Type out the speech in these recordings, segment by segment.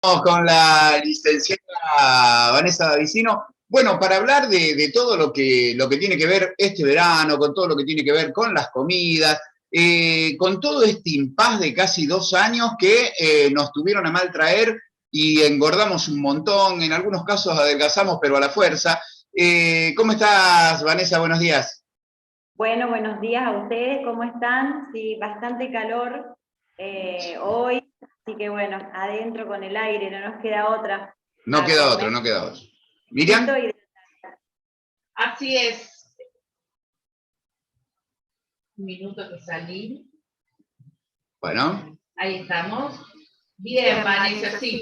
Con la licenciada Vanessa Davicino. Bueno, para hablar de todo lo que tiene que ver este verano, con todo lo que tiene que ver con las comidas, con todo este impas de casi 2 años que nos tuvieron a mal traer y engordamos un montón, en algunos casos adelgazamos, pero a la fuerza. ¿Cómo estás, Vanessa? Buenos días. Bueno, buenos días a ustedes, ¿cómo están? Sí, bastante calor hoy, así que bueno, adentro con el aire, no nos queda otra No a queda otro, comer no queda otro. y Miriam, Así es. Un minuto que salí. bueno. Ahí estamos. Bien, Vanessa, sí.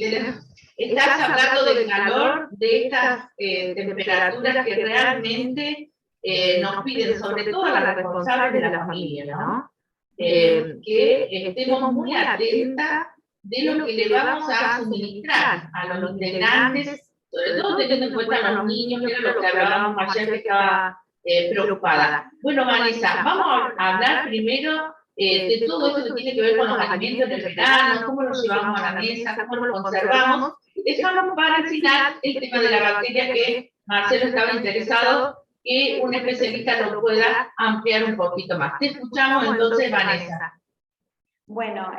Estás hablando del calor, de estas temperaturas que realmente nos piden, sobre todo a las responsables de la familia, ¿no? Que estemos muy atentas de lo que le vamos a suministrar a los integrantes, sobre todo teniendo en cuenta a los niños, que era lo que hablábamos ayer que estaba preocupada. Bueno, Vanessa, vamos a hablar primero de todo esto que tiene que ver con los alimentos del verano, cómo los llevamos a la mesa, cómo los conservamos. Dejamos para el final el tema de la bacteria que Marcelo estaba interesado que un especialista lo pueda ampliar un poquito más. Te escuchamos entonces, Vanessa. Bueno,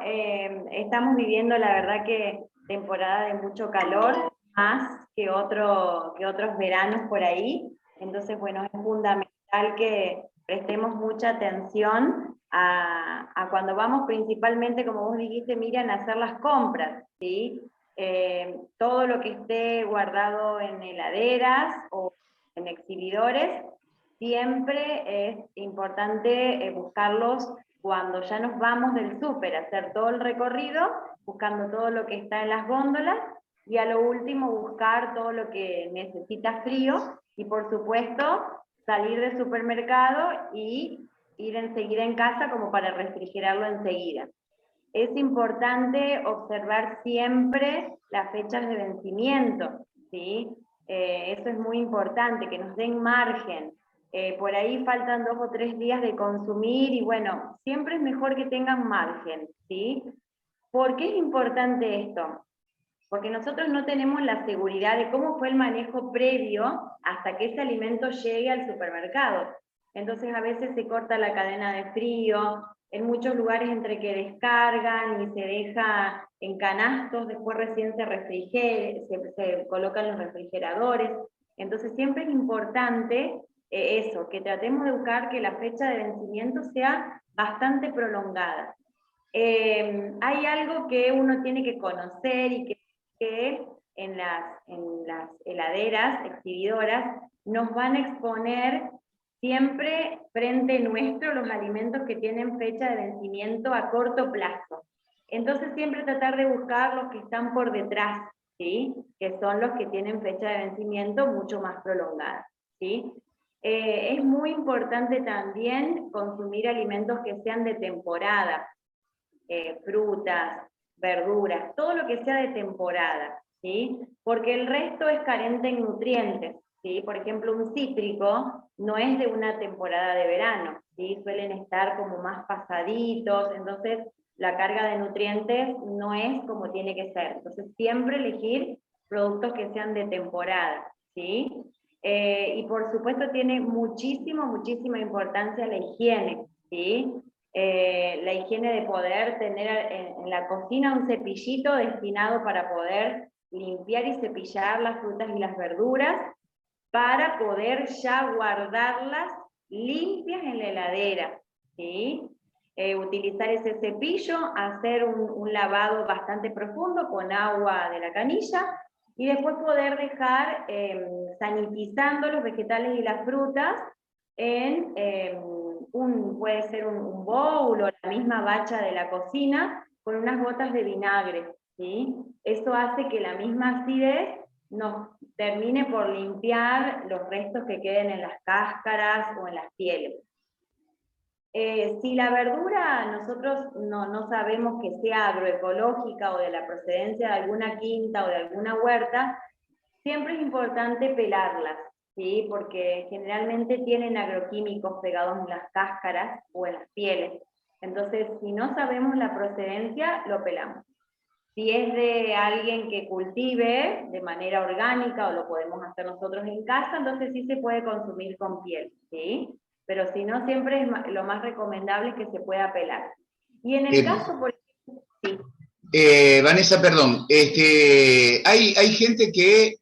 estamos viviendo la verdad que temporada de mucho calor, más que otros veranos por ahí, entonces bueno, es fundamental que prestemos mucha atención a cuando vamos principalmente, como vos dijiste, Miriam, a hacer las compras, ¿sí? Todo lo que esté guardado en heladeras o en exhibidores, siempre es importante buscarlos cuando ya nos vamos del súper, hacer todo el recorrido, buscando todo lo que está en las góndolas, y a lo último buscar todo lo que necesita frío, y por supuesto salir del supermercado y ir enseguida en casa como para refrigerarlo enseguida. Es importante observar siempre las fechas de vencimiento, ¿sí? Eso es muy importante, que nos den margen. Por ahí faltan 2 o 3 días de consumir y bueno, siempre es mejor que tengan margen, ¿sí? ¿Por qué es importante esto? Porque nosotros no tenemos la seguridad de cómo fue el manejo previo hasta que ese alimento llegue al supermercado. Entonces a veces se corta la cadena de frío, en muchos lugares entre que descargan y se deja en canastos, después recién se colocan los refrigeradores. Entonces siempre es importante eso, que tratemos de buscar que la fecha de vencimiento sea bastante prolongada. Hay algo que uno tiene que conocer y que en las heladeras exhibidoras nos van a exponer siempre frente nuestro los alimentos que tienen fecha de vencimiento a corto plazo. Entonces siempre tratar de buscar los que están por detrás, ¿sí? Que son los que tienen fecha de vencimiento mucho más prolongada, ¿sí? Es muy importante también consumir alimentos que sean de temporada, frutas, verduras, todo lo que sea de temporada, ¿sí? Porque el resto es carente en nutrientes, ¿sí? Por ejemplo, un cítrico no es de una temporada de verano, ¿sí? Suelen estar como más pasaditos, entonces la carga de nutrientes no es como tiene que ser. Entonces siempre elegir productos que sean de temporada, ¿sí? Y por supuesto tiene muchísima importancia la higiene, ¿sí? La higiene de poder tener en la cocina un cepillito destinado para poder limpiar y cepillar las frutas y las verduras, para poder ya guardarlas limpias en la heladera, ¿sí? Utilizar ese cepillo, hacer un lavado bastante profundo con agua de la canilla, y después poder dejar sanitizando los vegetales y las frutas en puede ser un bowl o la misma bacha de la cocina con unas gotas de vinagre, ¿sí? Eso hace que la misma acidez nos termine por limpiar los restos que queden en las cáscaras o en las pieles. Si la verdura nosotros no sabemos que sea agroecológica o de la procedencia de alguna quinta o de alguna huerta, siempre es importante pelarlas, ¿sí? Porque generalmente tienen agroquímicos pegados en las cáscaras o en las pieles. Entonces, si no sabemos la procedencia, lo pelamos. Si es de alguien que cultive de manera orgánica o lo podemos hacer nosotros en casa, entonces sí se puede consumir con piel, ¿sí? Pero si no, siempre es lo más recomendable que se pueda pelar. Y en el caso, por ejemplo, sí. Vanessa, perdón, hay gente que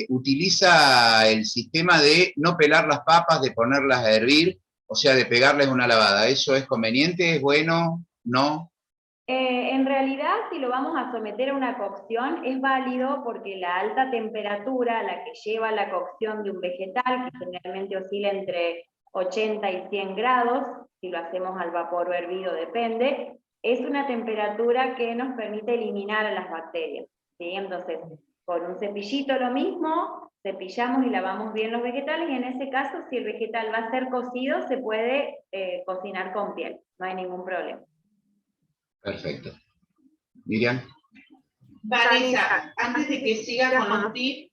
utiliza el sistema de no pelar las papas, de ponerlas a hervir, o sea, de pegarles una lavada. ¿Eso es conveniente? ¿Es bueno? ¿No? En realidad, si lo vamos a someter a una cocción, es válido porque la alta temperatura, la que lleva la cocción de un vegetal, que generalmente oscila entre 80 y 100 grados, si lo hacemos al vapor o hervido depende, es una temperatura que nos permite eliminar a las bacterias, ¿sí? Entonces, con un cepillito lo mismo, cepillamos y lavamos bien los vegetales, y en ese caso, si el vegetal va a ser cocido, se puede cocinar con piel, no hay ningún problema. Perfecto. Miriam. Vanessa, antes de que siga con los tips,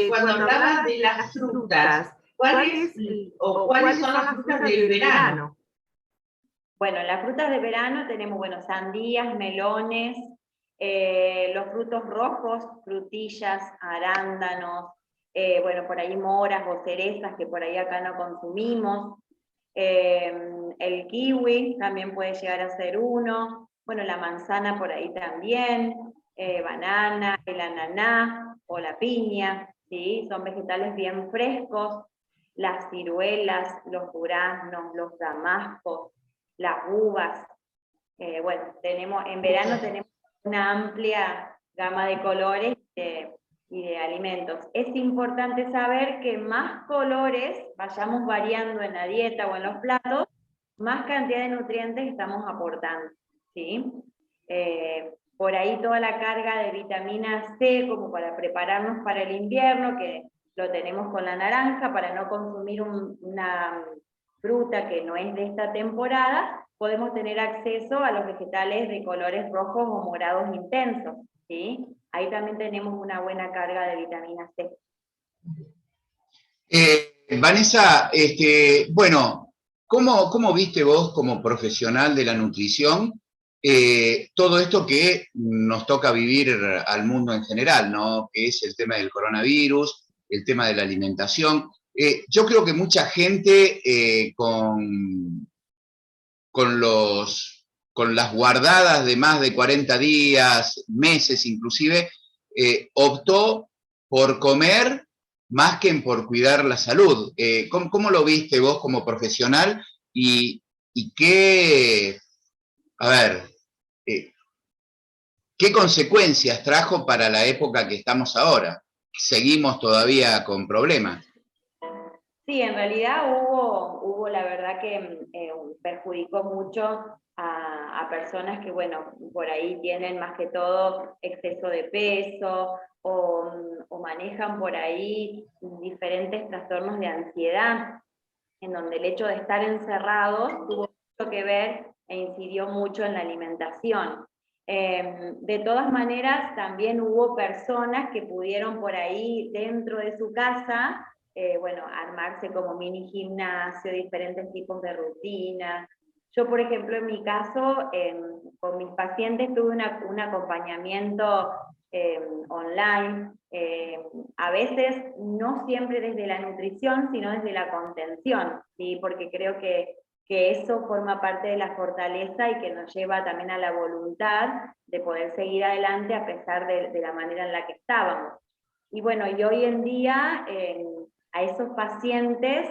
cuando hablabas de las frutas, ¿cuáles son las frutas del verano? Bueno, en las frutas de verano tenemos, bueno, sandías, melones, los frutos rojos, frutillas, arándanos, bueno, por ahí moras o cerezas que por ahí acá no consumimos, el kiwi también puede llegar a ser uno, bueno, la manzana por ahí también, banana, el ananá o la piña, ¿sí? Son vegetales bien frescos, las ciruelas, los duraznos, los damascos, las uvas. Bueno, en verano tenemos una amplia gama de colores y de alimentos. Es importante saber que más colores vayamos variando en la dieta o en los platos, más cantidad de nutrientes estamos aportando, ¿sí? Por ahí toda la carga de vitamina C, como para prepararnos para el invierno, que lo tenemos con la naranja, para no consumir una fruta que no es de esta temporada, podemos tener acceso a los vegetales de colores rojos o morados intensos, ¿sí? Ahí también tenemos una buena carga de vitamina C. Vanessa, bueno, ¿cómo viste vos como profesional de la nutrición todo esto que nos toca vivir al mundo en general, ¿no? Que es el tema del coronavirus, el tema de la alimentación. Yo creo que mucha gente con las guardadas de más de 40 días, meses inclusive, optó por comer más que por cuidar la salud. ¿Cómo lo viste vos como profesional y qué, a ver, qué consecuencias trajo para la época que estamos ahora? Seguimos todavía con problemas. Sí, en realidad hubo la verdad que perjudicó mucho a personas que, bueno, por ahí tienen más que todo exceso de peso o manejan por ahí diferentes trastornos de ansiedad, en donde el hecho de estar encerrados tuvo mucho que ver e incidió mucho en la alimentación. De todas maneras, también hubo personas que pudieron por ahí dentro de su casa, bueno, armarse como mini gimnasio, diferentes tipos de rutinas. Yo, por ejemplo, en mi caso, con mis pacientes tuve un acompañamiento online, a veces no siempre desde la nutrición, sino desde la contención, ¿sí? Porque creo que eso forma parte de la fortaleza y que nos lleva también a la voluntad de poder seguir adelante a pesar de la manera en la que estábamos. Y bueno, y hoy en día a esos pacientes,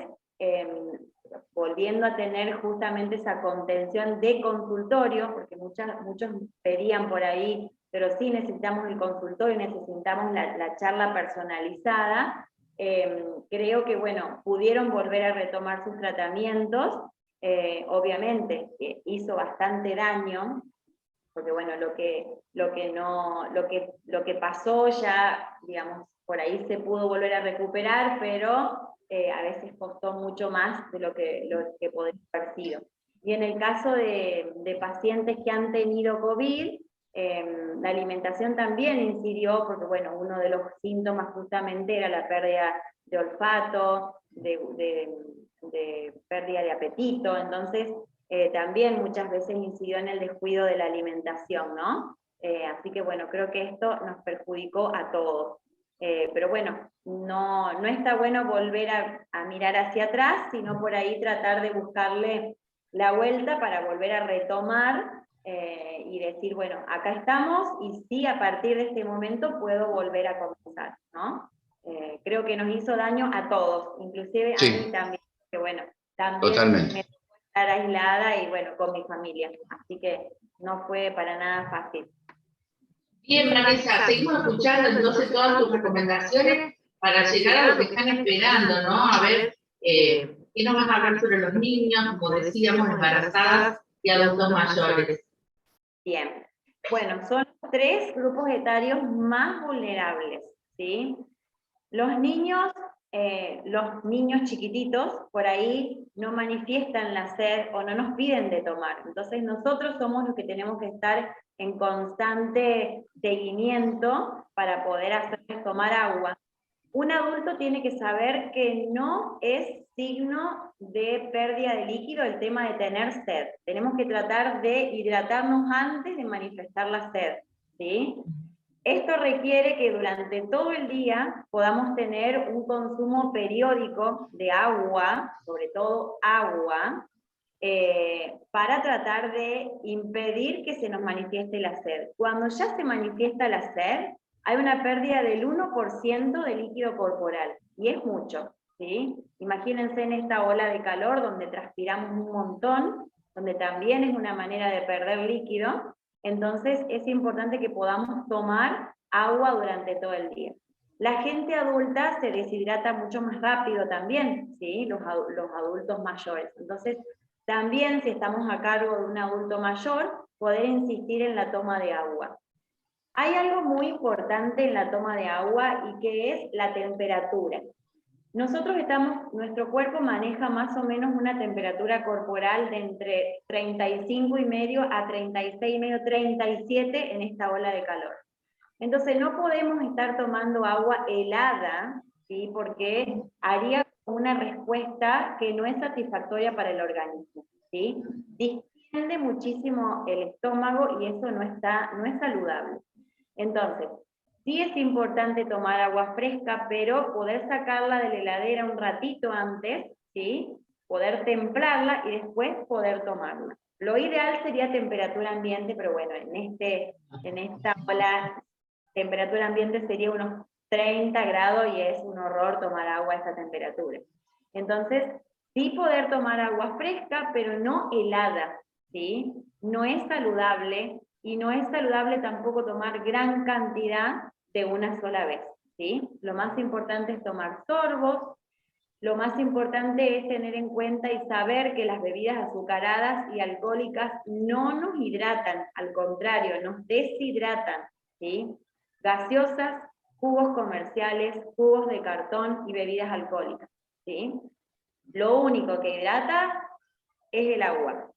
volviendo a tener justamente esa contención de consultorio, porque muchos pedían por ahí, pero sí necesitamos el consultorio, necesitamos la charla personalizada, creo que, bueno, pudieron volver a retomar sus tratamientos, obviamente hizo bastante daño, porque bueno, lo que pasó ya, digamos, por ahí se pudo volver a recuperar, pero a veces costó mucho más de lo que podría haber sido. Y en el caso de pacientes que han tenido COVID, la alimentación también incidió, porque bueno, uno de los síntomas justamente era la pérdida de olfato, de pérdida de apetito, entonces también muchas veces incidió en el descuido de la alimentación, ¿no? Así que bueno, creo que esto nos perjudicó a todos. Pero bueno, no está bueno volver a mirar hacia atrás, sino por ahí tratar de buscarle la vuelta para volver a retomar y decir, bueno, acá estamos y sí, a partir de este momento puedo volver a comenzar, ¿no? Creo que nos hizo daño a todos, inclusive a mí también, que bueno, también totalmente. me tocó estar aislada y bueno, con mi familia, así que no fue para nada fácil. Bien, Vanessa, seguimos escuchando entonces todas tus recomendaciones para llegar a lo que están esperando, ¿no? A ver, ¿qué nos vas a hablar sobre los niños, como decíamos, embarazadas y adultos mayores? Bien, bueno, son 3 grupos etarios más vulnerables, ¿sí? Los niños chiquititos, por ahí no manifiestan la sed o no nos piden de tomar. Entonces nosotros somos los que tenemos que estar en constante seguimiento para poder hacerles tomar agua. Un adulto tiene que saber que no es signo de pérdida de líquido el tema de tener sed. Tenemos que tratar de hidratarnos antes de manifestar la sed, ¿sí? Esto requiere que durante todo el día podamos tener un consumo periódico de agua, sobre todo agua, para tratar de impedir que se nos manifieste la sed. Cuando ya se manifiesta la sed, hay una pérdida del 1% de líquido corporal, y es mucho, ¿sí? Imagínense en esta ola de calor donde transpiramos un montón, donde también es una manera de perder líquido. Entonces es importante que podamos tomar agua durante todo el día. La gente adulta se deshidrata mucho más rápido también, ¿sí? Los adultos mayores. Entonces, también si estamos a cargo de un adulto mayor, poder insistir en la toma de agua. Hay algo muy importante en la toma de agua y que es la temperatura. Nuestro cuerpo maneja más o menos una temperatura corporal de entre 35,5 a 36,5, 37 en esta ola de calor. Entonces no podemos estar tomando agua helada, ¿sí? Porque haría una respuesta que no es satisfactoria para el organismo, ¿sí? Distiende muchísimo el estómago y eso no es saludable. Entonces, sí es importante tomar agua fresca, pero poder sacarla de la heladera un ratito antes, ¿sí? Poder templarla y después poder tomarla. Lo ideal sería temperatura ambiente, pero bueno, en esta ola, temperatura ambiente sería unos 30 grados y es un horror tomar agua a esa temperatura. Entonces, sí poder tomar agua fresca, pero no helada, ¿sí? No es saludable. Y no es saludable tampoco tomar gran cantidad de una sola vez, ¿sí? Lo más importante es tomar sorbos, lo más importante es tener en cuenta y saber que las bebidas azucaradas y alcohólicas no nos hidratan, al contrario, nos deshidratan, ¿sí? Gaseosas, jugos comerciales, jugos de cartón y bebidas alcohólicas, ¿sí? Lo único que hidrata es el agua,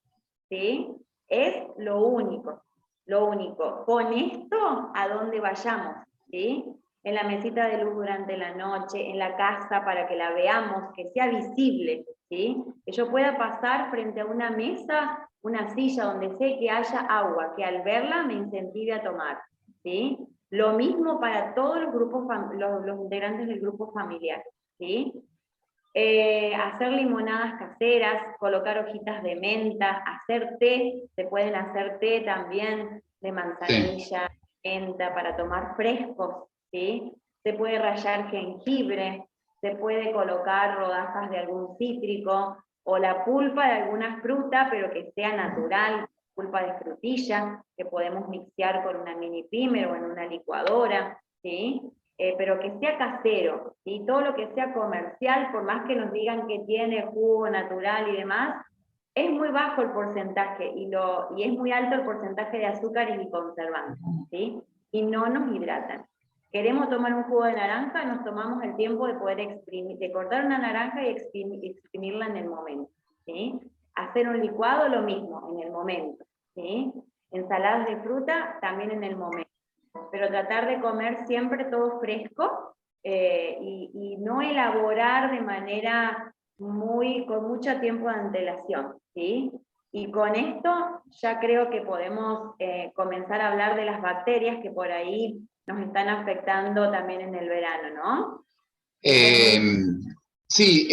¿sí? Es lo único. Lo único, con esto, ¿a dónde vayamos? ¿Sí? En la mesita de luz durante la noche, en la casa para que la veamos, que sea visible, ¿sí? Que yo pueda pasar frente a una mesa, una silla donde sé que haya agua, que al verla me incentive a tomar, ¿sí? Lo mismo para todos los grupos, los integrantes del grupo familiar, ¿sí? Hacer limonadas caseras, colocar hojitas de menta, hacer té, se pueden hacer té también de manzanilla, menta, para tomar frescos, ¿sí? Se puede rallar jengibre, se puede colocar rodajas de algún cítrico, o la pulpa de alguna fruta, pero que sea natural, pulpa de frutilla, que podemos mixear con una mini pimer o en una licuadora, ¿sí? Pero que sea casero, ¿sí? Todo lo que sea comercial, por más que nos digan que tiene jugo natural y demás, es muy bajo el porcentaje y es muy alto el porcentaje de azúcares y conservantes, ¿sí? Y no nos hidratan. Queremos tomar un jugo de naranja, nos tomamos el tiempo de poder de cortar una naranja y exprimirla en el momento, ¿sí? Hacer un licuado, lo mismo, en el momento, ¿sí? Ensaladas de fruta, también en el momento. Pero tratar de comer siempre todo fresco y no elaborar de manera con mucho tiempo de antelación, ¿sí? Y con esto ya creo que podemos comenzar a hablar de las bacterias que por ahí nos están afectando también en el verano, ¿no? Sí,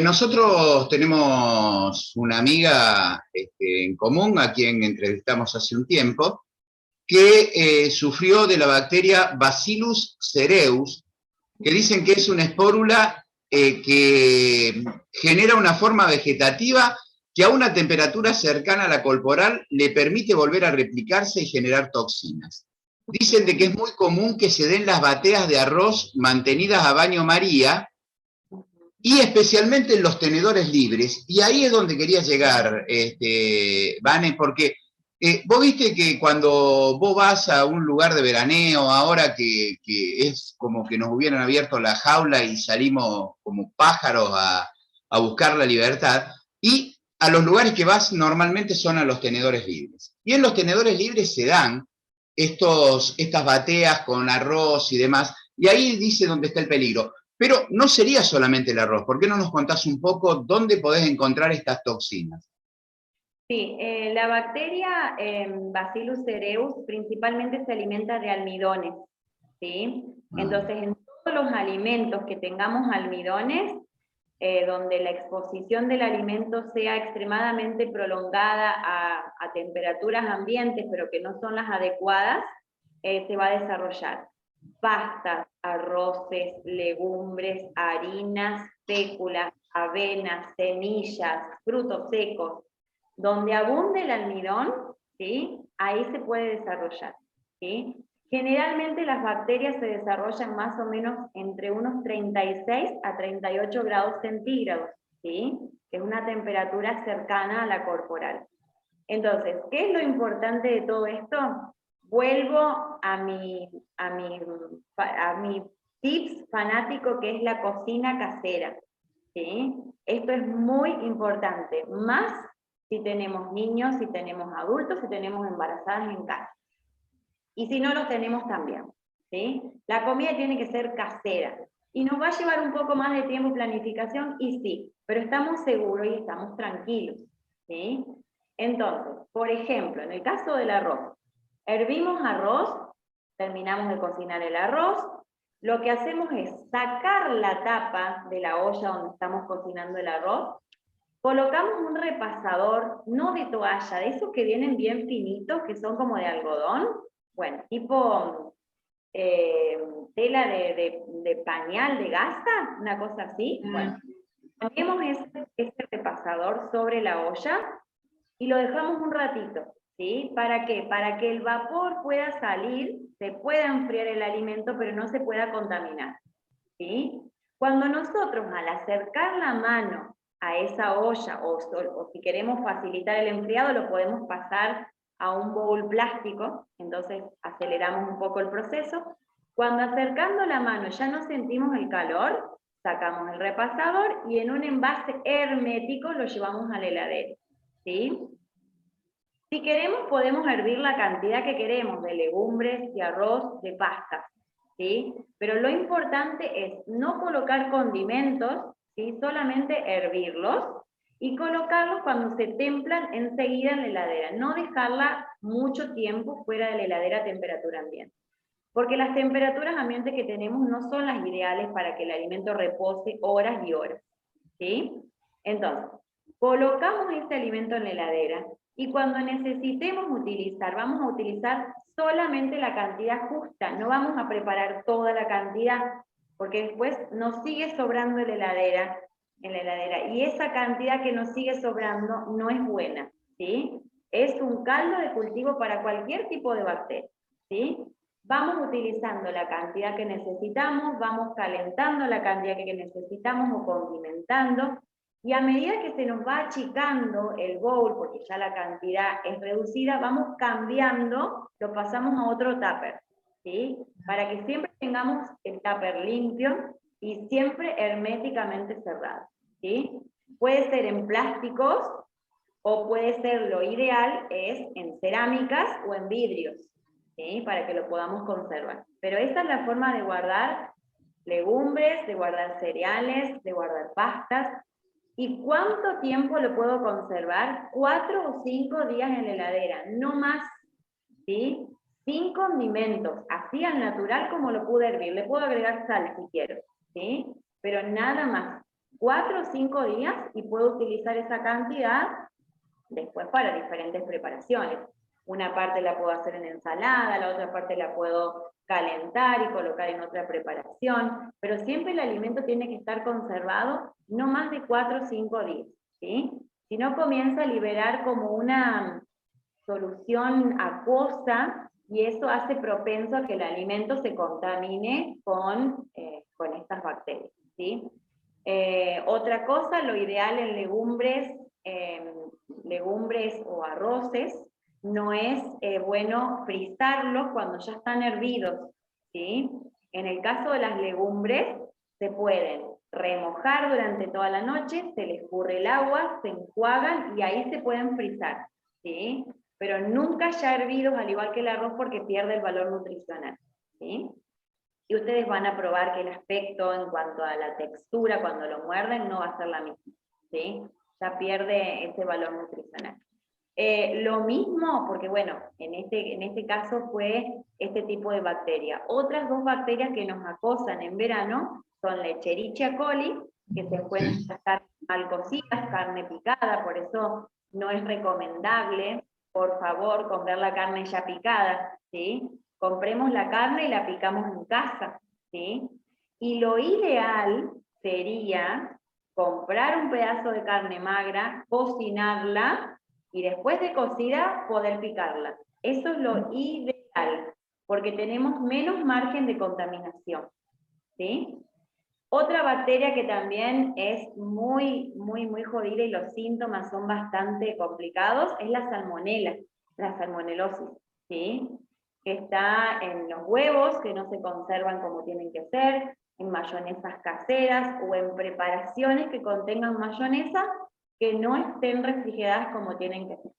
nosotros tenemos una amiga en común a quien entrevistamos hace un tiempo, que sufrió de la bacteria Bacillus cereus, que dicen que es una espórula que genera una forma vegetativa que a una temperatura cercana a la corporal le permite volver a replicarse y generar toxinas. Dicen de que es muy común que se den las bateas de arroz mantenidas a baño María, y especialmente en los tenedores libres. Y ahí es donde quería llegar, Vane, porque vos viste que cuando vos vas a un lugar de veraneo, ahora que es como que nos hubieran abierto la jaula y salimos como pájaros a buscar la libertad, y a los lugares que vas normalmente son a los tenedores libres. Y en los tenedores libres se dan estas bateas con arroz y demás, y ahí dice dónde está el peligro. Pero no sería solamente el arroz. ¿Por qué no nos contás un poco dónde podés encontrar estas toxinas? Sí, la bacteria Bacillus cereus principalmente se alimenta de almidones, ¿sí? Entonces, en todos los alimentos que tengamos almidones, donde la exposición del alimento sea extremadamente prolongada a temperaturas ambientes, pero que no son las adecuadas, se va a desarrollar. Pastas, arroces, legumbres, harinas, féculas, avenas, semillas, frutos secos, donde abunde el almidón, ¿sí? Ahí se puede desarrollar, ¿sí? Generalmente las bacterias se desarrollan más o menos entre unos 36 a 38 grados centígrados, ¿sí? Que es una temperatura cercana a la corporal. Entonces, ¿qué es lo importante de todo esto? Vuelvo a mi tips fanático, que es la cocina casera, ¿sí? Esto es muy importante, más si tenemos niños, si tenemos adultos, si tenemos embarazadas en casa. Y si no, los tenemos también, ¿sí? La comida tiene que ser casera. Y nos va a llevar un poco más de tiempo y planificación, y sí, pero estamos seguros y estamos tranquilos, ¿sí? Entonces, por ejemplo, en el caso del arroz, hervimos arroz, terminamos de cocinar el arroz, lo que hacemos es sacar la tapa de la olla donde estamos cocinando el arroz, colocamos un repasador, no de toalla, de esos que vienen bien finitos, que son como de algodón, bueno, tipo tela de pañal, de gasa, una cosa así. Bueno, ponemos ese repasador sobre la olla y lo dejamos un ratito, ¿sí? ¿Para qué? Para que el vapor pueda salir, se pueda enfriar el alimento, pero no se pueda contaminar, ¿sí? Cuando nosotros, al acercar la mano a esa olla, o si queremos facilitar el enfriado, lo podemos pasar a un bowl plástico, entonces aceleramos un poco el proceso. Cuando acercando la mano ya no sentimos el calor, sacamos el repasador y en un envase hermético lo llevamos a la heladera, ¿sí? Si queremos, podemos hervir la cantidad que queremos de legumbres, de arroz, de pastas, ¿sí? Pero lo importante es no colocar condimentos, ¿sí? Solamente hervirlos y colocarlos cuando se templan enseguida en la heladera. No dejarla mucho tiempo fuera de la heladera a temperatura ambiente. Porque las temperaturas ambientes que tenemos no son las ideales para que el alimento repose horas y horas, ¿sí? Entonces, colocamos este alimento en la heladera y cuando necesitemos utilizar, vamos a utilizar solamente la cantidad justa, no vamos a preparar toda la cantidad, porque después nos sigue sobrando en la heladera, y esa cantidad que nos sigue sobrando no es buena, ¿sí? Es un caldo de cultivo para cualquier tipo de bacteria, ¿sí? Vamos utilizando la cantidad que necesitamos, vamos calentando la cantidad que necesitamos o condimentando, y a medida que se nos va achicando el bowl, porque ya la cantidad es reducida, vamos cambiando, lo pasamos a otro tupper, ¿sí? Para que siempre tengamos el tupper limpio y siempre herméticamente cerrado, ¿sí? Puede ser en plásticos, o puede ser, lo ideal es en cerámicas o en vidrios, ¿sí? Para que lo podamos conservar. Pero esta es la forma de guardar legumbres, de guardar cereales, de guardar pastas. ¿Y cuánto tiempo lo puedo conservar? 4 o 5 días en la heladera, no más, ¿sí? Sin condimentos, así al natural como lo pude hervir. Le puedo agregar sal si quiero, ¿sí? Pero nada más. 4 o 5 días y puedo utilizar esa cantidad después para diferentes preparaciones. Una parte la puedo hacer en ensalada, la otra parte la puedo calentar y colocar en otra preparación, pero siempre el alimento tiene que estar conservado no más de 4 o 5 días, ¿sí? Si no, comienza a liberar como una solución acuosa y eso hace propenso a que el alimento se contamine con estas bacterias, ¿sí? Otra cosa, lo ideal en legumbres o arroces, no es bueno frizarlos cuando ya están hervidos, ¿sí? En el caso de las legumbres, se pueden remojar durante toda la noche, se les escurre el agua, se enjuagan y ahí se pueden frizar, ¿sí? Pero nunca ya hervidos, al igual que el arroz, porque pierde el valor nutricional, ¿sí? Y ustedes van a probar que el aspecto en cuanto a la textura, cuando lo muerden, no va a ser la misma, ¿sí? Ya pierde ese valor nutricional. Lo mismo, porque bueno, en este caso fue este tipo de bacteria. Otras dos bacterias que nos acosan en verano son la Escherichia coli, que se encuentran en las carnes mal cocidas, carne picada, por eso no es recomendable, por favor, comprar la carne ya picada, ¿sí? Compremos la carne y la picamos en casa, ¿sí? Y lo ideal sería comprar un pedazo de carne magra, cocinarla, y después de cocida poder picarla. Eso es lo ideal, porque tenemos menos margen de contaminación, ¿sí? Otra bacteria que también es muy jodida y los síntomas son bastante complicados es la salmonela, la salmonelosis, ¿sí? Que está en los huevos, que no se conservan como tienen que ser, en mayonesas caseras o en preparaciones que contengan mayonesa que no estén refrigeradas como tienen que ser,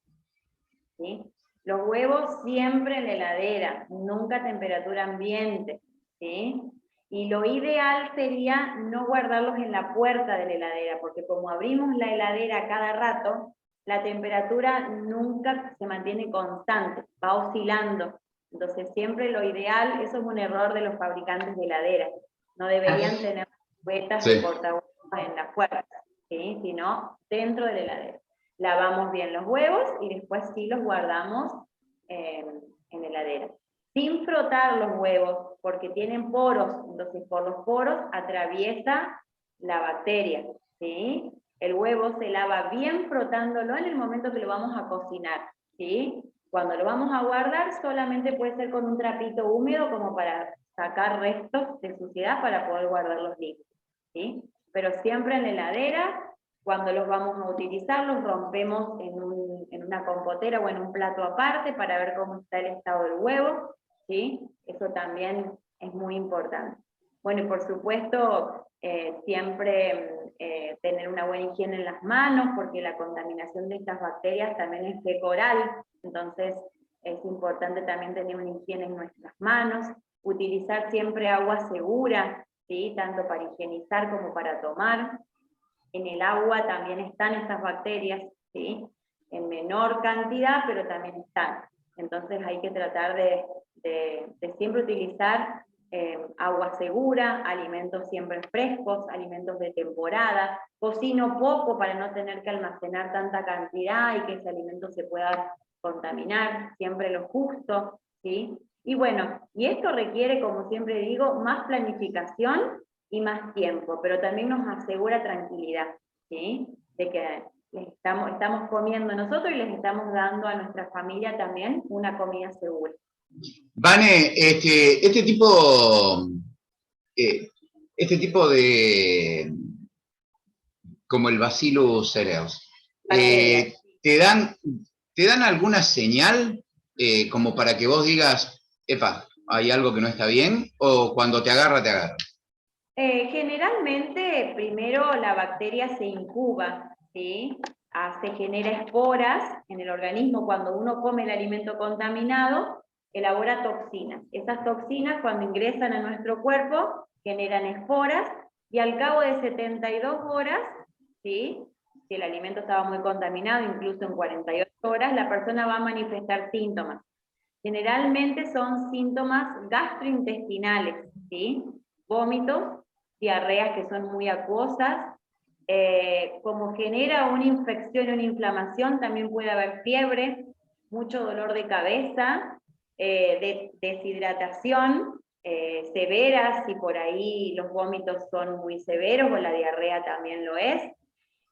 ¿sí? Los huevos siempre en la heladera, nunca a temperatura ambiente, ¿sí? Y lo ideal sería no guardarlos en la puerta de la heladera, porque como abrimos la heladera cada rato, la temperatura nunca se mantiene constante, va oscilando. Entonces siempre lo ideal, eso es un error de los fabricantes de heladeras, no deberían tener cubetas de portahuevos en la puerta, ¿sí? Sino dentro de la heladera. Lavamos bien los huevos y después sí los guardamos en la heladera. Sin frotar los huevos, porque tienen poros, entonces por los poros atraviesa la bacteria, ¿sí? El huevo se lava bien frotándolo en el momento que lo vamos a cocinar, ¿sí? Cuando lo vamos a guardar solamente puede ser con un trapito húmedo como para sacar restos de suciedad para poder guardarlos limpios, ¿sí? Pero siempre en la heladera. Cuando los vamos a utilizar, los rompemos en una compotera o en un plato aparte para ver cómo está el estado del huevo, ¿sí? Eso también es muy importante. Bueno, y por supuesto, siempre tener una buena higiene en las manos, porque la contaminación de estas bacterias también es fecal, entonces es importante también tener una higiene en nuestras manos, utilizar siempre agua segura, ¿sí? Tanto para higienizar como para tomar. En el agua también están estas bacterias, ¿sí? En menor cantidad, pero también están. Entonces hay que tratar de siempre utilizar agua segura, alimentos siempre frescos, alimentos de temporada. Cocino poco para no tener que almacenar tanta cantidad y que ese alimento se pueda contaminar, siempre lo justo, ¿sí? Y bueno, y esto requiere, como siempre digo, más planificación y más tiempo, pero también nos asegura tranquilidad, ¿sí? De que estamos comiendo nosotros y les estamos dando a nuestra familia también una comida segura. Vane, este tipo de, como el Bacillus cereus, ¿te dan alguna señal como para que vos digas, epa, hay algo que no está bien? ¿O cuando te agarra, te agarra? Generalmente, primero la bacteria se incuba, ¿sí? Se genera esporas en el organismo. Cuando uno come el alimento contaminado, elabora toxinas. Esas toxinas, cuando ingresan a nuestro cuerpo, generan esporas, y al cabo de 72 horas ¿sí? Si el alimento estaba muy contaminado, incluso en 48 horas, la persona va a manifestar síntomas. Generalmente son síntomas gastrointestinales, ¿sí? Vómitos, diarreas que son muy acuosas, como genera una infección, una inflamación, también puede haber fiebre, mucho dolor de cabeza, deshidratación severa, si por ahí los vómitos son muy severos o la diarrea también lo es.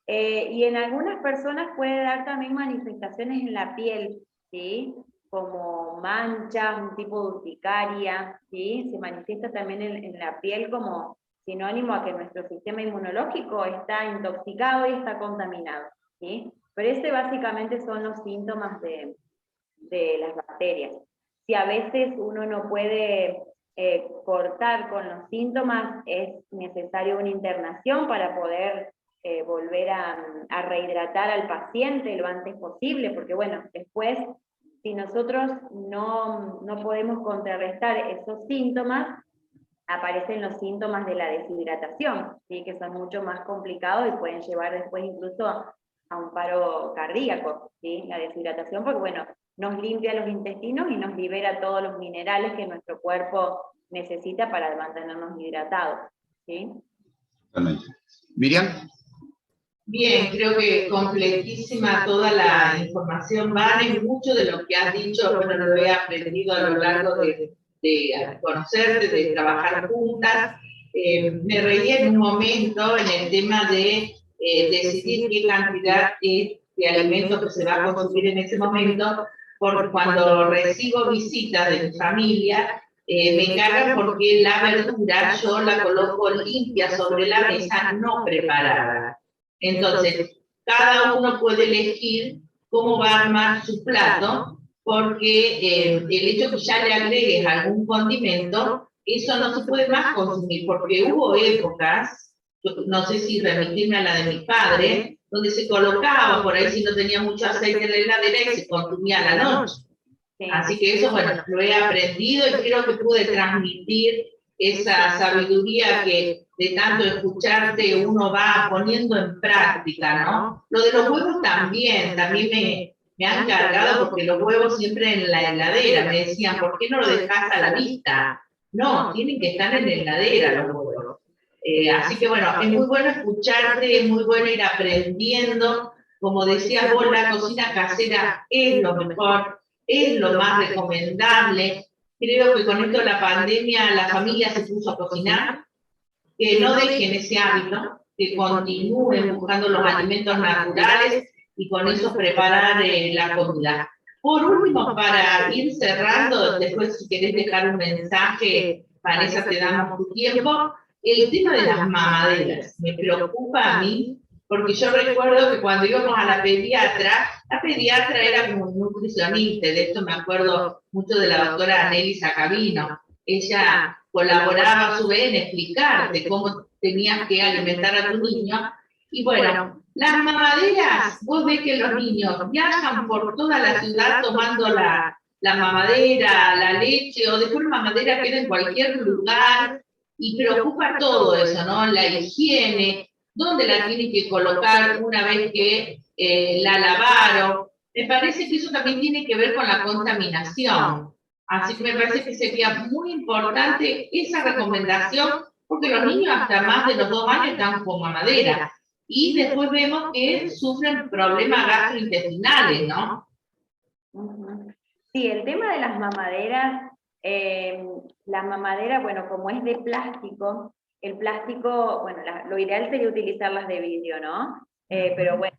Y en algunas personas puede dar también manifestaciones en la piel, ¿sí? Como manchas, un tipo de urticaria, ¿sí? Se manifiesta también en la piel como sinónimo a que nuestro sistema inmunológico está intoxicado y está contaminado, ¿sí? Pero ese básicamente son los síntomas de las bacterias. Si a veces uno no puede cortar con los síntomas, es necesario una internación para poder volver a rehidratar al paciente lo antes posible, porque bueno, después, si nosotros no podemos contrarrestar esos síntomas, aparecen los síntomas de la deshidratación, ¿sí? Que son mucho más complicados y pueden llevar después incluso a un paro cardíaco, ¿sí? La deshidratación, porque bueno, nos limpia los intestinos y nos libera todos los minerales que nuestro cuerpo necesita para mantenernos hidratados, ¿sí? Totalmente. Miriam. Bien, creo que completísima toda la información, Vane, mucho de lo que has dicho, bueno, lo he aprendido a lo largo de conocerte, de trabajar juntas. Me reí en un momento en el tema de decidir qué cantidad de alimento que se va a consumir en ese momento, porque cuando recibo visitas de mi familia, me cargan porque la verdura yo la coloco limpia sobre la mesa, no preparada. Entonces, cada uno puede elegir cómo va a armar su plato, porque el hecho que ya le agregues algún condimento, eso no se puede más consumir, porque hubo épocas, no sé si remitirme a la de mi padre, donde se colocaba por ahí si no tenía mucho aceite en la heladera y se consumía a la noche. Así que eso, bueno, lo he aprendido y creo que pude transmitir esa sabiduría que de tanto escucharte uno va poniendo en práctica, ¿no? Lo de los huevos también me han cargado porque los huevos siempre en la heladera, me decían, ¿por qué no lo dejas a la vista? No, tienen que estar en la heladera los huevos. Así que bueno, es muy bueno escucharte, es muy bueno ir aprendiendo. Como decías vos, la cocina casera es lo mejor, es lo más recomendable. Creo que con esto de la pandemia la familia se puso a cocinar, que no dejen ese hábito, que continúen buscando los alimentos naturales y con eso preparar la comida. Por último, para ir cerrando, después si querés dejar un mensaje, Vanessa, te damos tu tiempo, el tema de las mamaderas me preocupa a mí, porque yo recuerdo que cuando íbamos a la pediatra era como un nutricionista, de esto me acuerdo mucho de la doctora Nelly Sacabino. Ella colaboraba a su vez en explicarte cómo tenías que alimentar a tu niño. Y bueno, las mamaderas, vos ves que los niños viajan por toda la ciudad tomando la mamadera, la leche, o después la mamadera queda en cualquier lugar, y preocupa todo eso, ¿no? La higiene, dónde la tienen que colocar una vez que la lavaron. Me parece que eso también tiene que ver con la contaminación. Así que me parece que sería muy importante esa recomendación, porque los niños hasta más de los 2 años están con mamadera. Y después vemos que sufren problemas gastrointestinales, ¿no? Sí, el tema de las mamaderas, la mamadera, bueno, como es de plástico, el plástico, bueno, lo ideal sería utilizarlas de vidrio, ¿no? Pero bueno,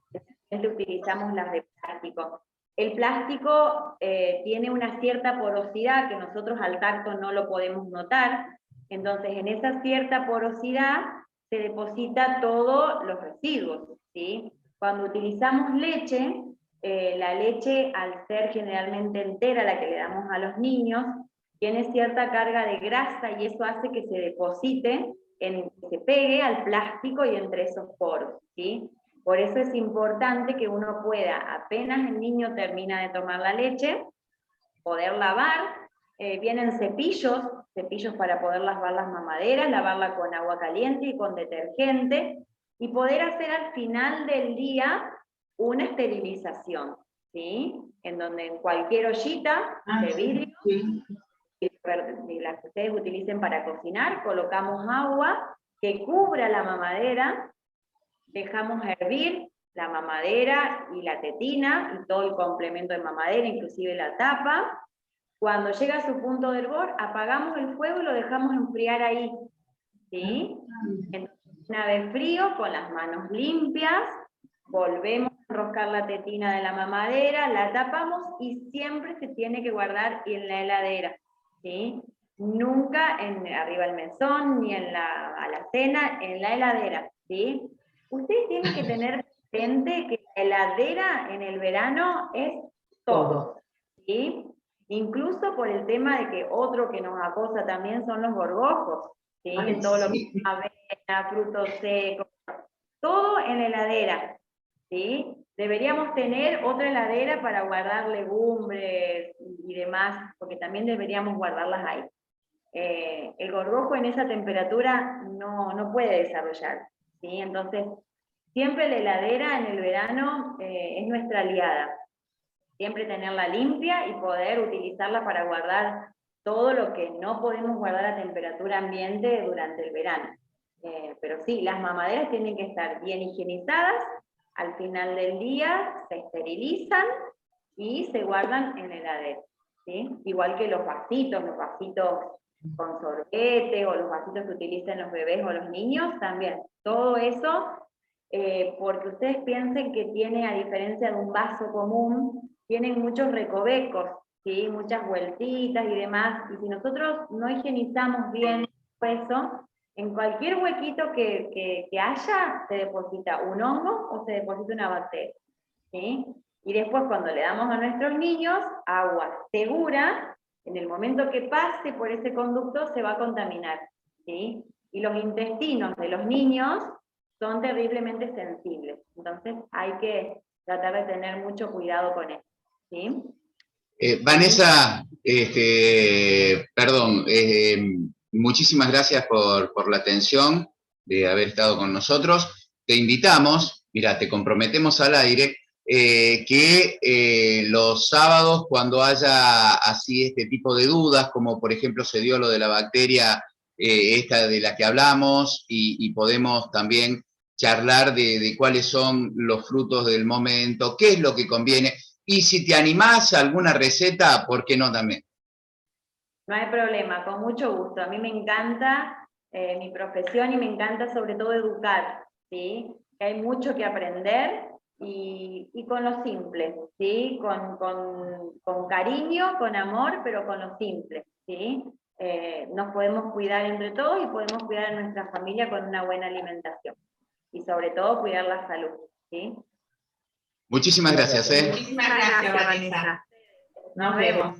utilizamos las de plástico. El plástico tiene una cierta porosidad que nosotros al tacto no lo podemos notar, entonces en esa cierta porosidad se deposita todos los residuos, ¿sí? Cuando utilizamos leche, la leche, al ser generalmente entera la que le damos a los niños, tiene cierta carga de grasa y eso hace que se deposite, que se pegue al plástico y entre esos poros, ¿sí? Por eso es importante que uno pueda, apenas el niño termina de tomar la leche, poder lavar. Vienen cepillos para poder lavar las mamaderas, lavarla con agua caliente y con detergente, y poder hacer al final del día una esterilización, ¿sí? En donde en cualquier ollita de vidrio, de las que ustedes utilicen para cocinar, colocamos agua que cubra la mamadera, dejamos hervir la mamadera y la tetina y todo el complemento de mamadera, inclusive la tapa. Cuando llega a su punto de hervor, apagamos el fuego y lo dejamos enfriar ahí, ¿sí? Entonces, una vez frío, con las manos limpias, volvemos a enroscar la tetina de la mamadera, la tapamos y siempre se tiene que guardar en la heladera, ¿sí? Nunca arriba del mesón, ni en la alacena, en la heladera, ¿sí? Ustedes tienen que tener presente que la heladera en el verano es todo, ¿sí? Incluso por el tema de que otro que nos acosa también son los gorgojos, ¿sí? Todo lo que es avena, frutos secos, todo en la heladera, ¿sí? Deberíamos tener otra heladera para guardar legumbres y demás, porque también deberíamos guardarlas ahí. El gorgojo en esa temperatura no puede desarrollar, ¿sí? Entonces, siempre la heladera en el verano es nuestra aliada. Siempre tenerla limpia y poder utilizarla para guardar todo lo que no podemos guardar a temperatura ambiente durante el verano. Pero sí, las mamaderas tienen que estar bien higienizadas, al final del día se esterilizan y se guardan en el heladera, ¿sí? Igual que los vasitos con sorbete o los vasitos que utilizan los bebés o los niños, también. Todo eso, porque ustedes piensen que tiene, a diferencia de un vaso común, tienen muchos recovecos, ¿sí? Muchas vueltitas y demás, y si nosotros no higienizamos bien eso, en cualquier huequito que haya, se deposita un hongo o se deposita una bacteria, ¿sí? Y después cuando le damos a nuestros niños agua segura, en el momento que pase por ese conducto se va a contaminar, ¿sí? Y los intestinos de los niños son terriblemente sensibles, entonces hay que tratar de tener mucho cuidado con eso, ¿sí? Vanessa, perdón, muchísimas gracias por la atención de haber estado con nosotros. Te invitamos, mira, te comprometemos al aire, que los sábados, cuando haya así este tipo de dudas, como por ejemplo se dio lo de la bacteria esta de la que hablamos, y podemos también charlar de cuáles son los frutos del momento, qué es lo que conviene. Y si te animás a alguna receta, ¿por qué no también? No hay problema, con mucho gusto. A mí me encanta mi profesión y me encanta sobre todo educar, ¿sí? Que hay mucho que aprender y con lo simple, ¿sí? Con cariño, con amor, pero con lo simple, ¿sí? Nos podemos cuidar entre todos y podemos cuidar a nuestra familia con una buena alimentación. Y sobre todo cuidar la salud, ¿sí? Muchísimas gracias. Muchísimas gracias, Vanessa. Nos vemos.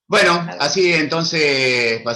Bueno, así entonces